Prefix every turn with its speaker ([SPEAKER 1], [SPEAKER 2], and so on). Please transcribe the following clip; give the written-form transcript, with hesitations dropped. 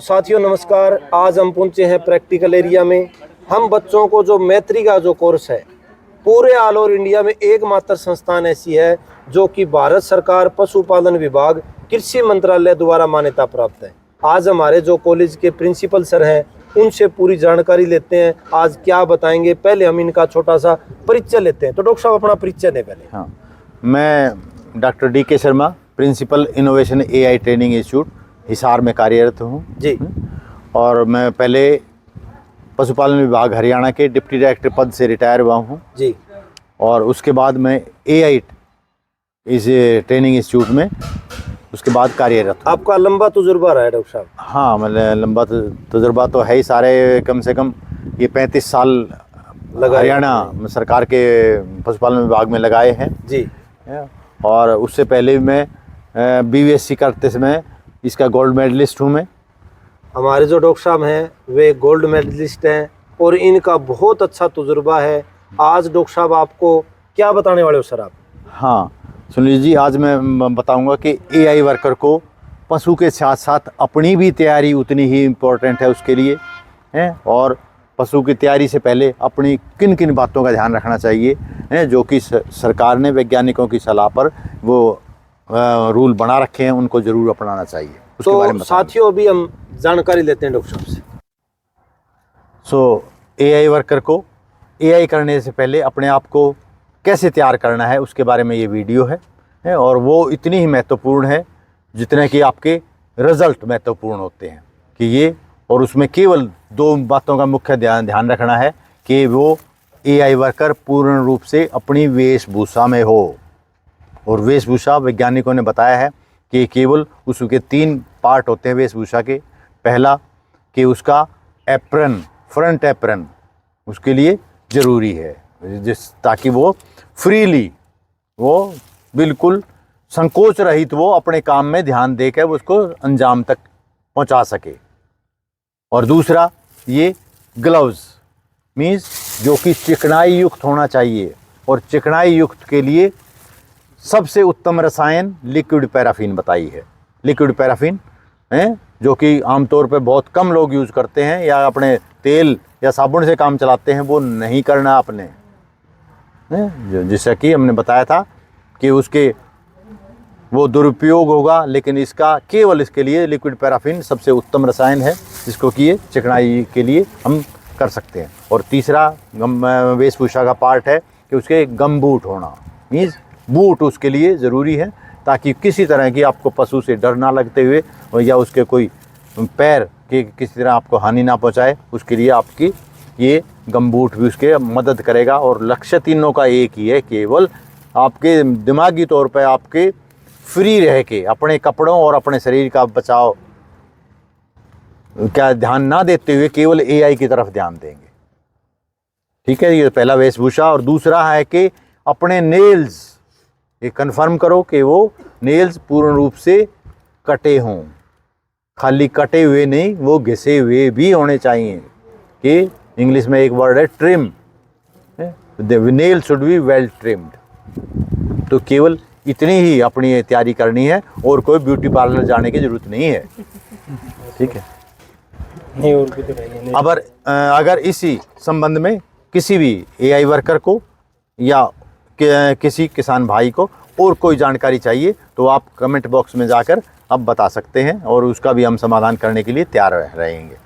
[SPEAKER 1] साथियों नमस्कार। आज हम पहुंचे हैं प्रैक्टिकल एरिया में। हम बच्चों को जो मैत्री का जो कोर्स है, पूरे ऑल ओवर इंडिया में एकमात्र संस्थान ऐसी है जो कि भारत सरकार पशुपालन विभाग कृषि मंत्रालय द्वारा मान्यता प्राप्त है। आज हमारे जो कॉलेज के प्रिंसिपल सर हैं उनसे पूरी जानकारी लेते हैं। आज क्या बताएंगे, पहले हम इनका छोटा सा परिचय लेते हैं। तो डॉक्टर साहब अपना परिचय दें पहले।
[SPEAKER 2] हाँ, मैं doctor D K. Sharma, principal innovation AI training institute Hisar में कार्यरत हूँ
[SPEAKER 1] जी।
[SPEAKER 2] और मैं पहले पशुपालन विभाग हरियाणा के डिप्टी डायरेक्टर पद से रिटायर हुआ हूँ
[SPEAKER 1] जी। और
[SPEAKER 2] उसके बाद मैं एआई इस ट्रेनिंग इंस्टीट्यूट में उसके बाद कार्यरत हूँ।
[SPEAKER 1] आपका लंबा तजुर्बा रहा है डॉक्टर साहब?
[SPEAKER 2] हाँ, मतलब लंबा तजुर्बा तो है ही, सारे कम से कम ये 35 साल हरियाणा सरकार के पशुपालन विभाग में लगाए हैं
[SPEAKER 1] जी।
[SPEAKER 2] और उससे पहले मैं बीवीएससी करते समय इसका गोल्ड मेडलिस्ट हूँ। मैं
[SPEAKER 1] हमारे जो डॉक्टर साहब हैं वे गोल्ड मेडलिस्ट हैं और इनका बहुत अच्छा तजुर्बा है। आज डॉक्टर साहब आपको क्या बताने वाले हो सर आप?
[SPEAKER 2] हाँ सुनील जी, आज मैं बताऊंगा कि एआई वर्कर को पशु के साथ साथ अपनी भी तैयारी उतनी ही इम्पोर्टेंट है उसके लिए है, और पशु की तैयारी से पहले अपनी किन किन बातों का ध्यान रखना चाहिए है, जो कि सरकार ने वैज्ञानिकों की सलाह पर वो रूल बना रखे हैं, उनको ज़रूर अपनाना चाहिए। उसके बारे में
[SPEAKER 1] साथियों अभी हम जानकारी लेते हैं डॉक्टर साहब से।
[SPEAKER 2] एआई वर्कर को एआई करने से पहले अपने आप को कैसे तैयार करना है उसके बारे में ये वीडियो है और वो इतनी ही महत्वपूर्ण है जितने कि आपके रिज़ल्ट महत्वपूर्ण होते हैं कि ये, और उसमें केवल 2 बातों का मुख्य ध्यान रखना है कि वो एआई वर्कर पूर्ण रूप से अपनी वेशभूषा में हो। और वेशभूषा वैज्ञानिकों ने बताया है कि केवल उसके 3 पार्ट होते हैं वेशभूषा के। पहला कि उसका एप्रन, फ्रंट एप्रन उसके लिए ज़रूरी है, ताकि वो फ्रीली, वो बिल्कुल संकोच रहित वो अपने काम में ध्यान देकर वो उसको अंजाम तक पहुंचा सके। और दूसरा ये ग्लव्स मीन्स जो कि चिकनाई युक्त होना चाहिए, और चिकनाई युक्त के लिए सबसे उत्तम रसायन लिक्विड पैराफिन बताई है। लिक्विड पैराफिन है जो कि आमतौर पे बहुत कम लोग यूज़ करते हैं या अपने तेल या साबुन से काम चलाते हैं, वो नहीं करना आपने, जैसा कि हमने बताया था कि उसके वो दुरुपयोग होगा, लेकिन इसका केवल इसके लिए लिक्विड पैराफिन सबसे उत्तम रसायन है जिसको कि ये चिकनाई के लिए हम कर सकते हैं। और तीसरा वेशभूषा का पार्ट है कि उसके गम बूट होना, मीन्स बूट उसके लिए ज़रूरी है ताकि किसी तरह की आपको पशु से डर ना लगते हुए या उसके कोई पैर की किसी तरह आपको हानि ना पहुंचाए, उसके लिए आपकी ये गमबूट भी उसके मदद करेगा। और लक्ष्य तीनों का एक ही है, केवल आपके दिमागी तौर पर आपके फ्री रह के अपने कपड़ों और अपने शरीर का बचाव क्या ध्यान ना देते हुए केवल एआई की तरफ ध्यान देंगे। ठीक है, ये पहला वेशभूषा। और दूसरा है कि अपने नेल्स ये कंफर्म करो कि वो नेल्स पूर्ण रूप से कटे हों, खाली कटे हुए नहीं, वो घिसे हुए भी होने चाहिए। कि इंग्लिश में एक वर्ड है trim, the nail should be well trimmed. तो केवल इतनी ही अपनी तैयारी करनी है और कोई ब्यूटी पार्लर जाने की ज़रूरत नहीं है। ठीक है,
[SPEAKER 1] नहीं और भी तो नहीं।
[SPEAKER 2] अगर इसी संबंध में किसी भी एआई वर्कर को या किसी किसान भाई को और कोई जानकारी चाहिए तो आप कमेंट बॉक्स में जाकर अब बता सकते हैं और उसका भी हम समाधान करने के लिए तैयार रहेंगे।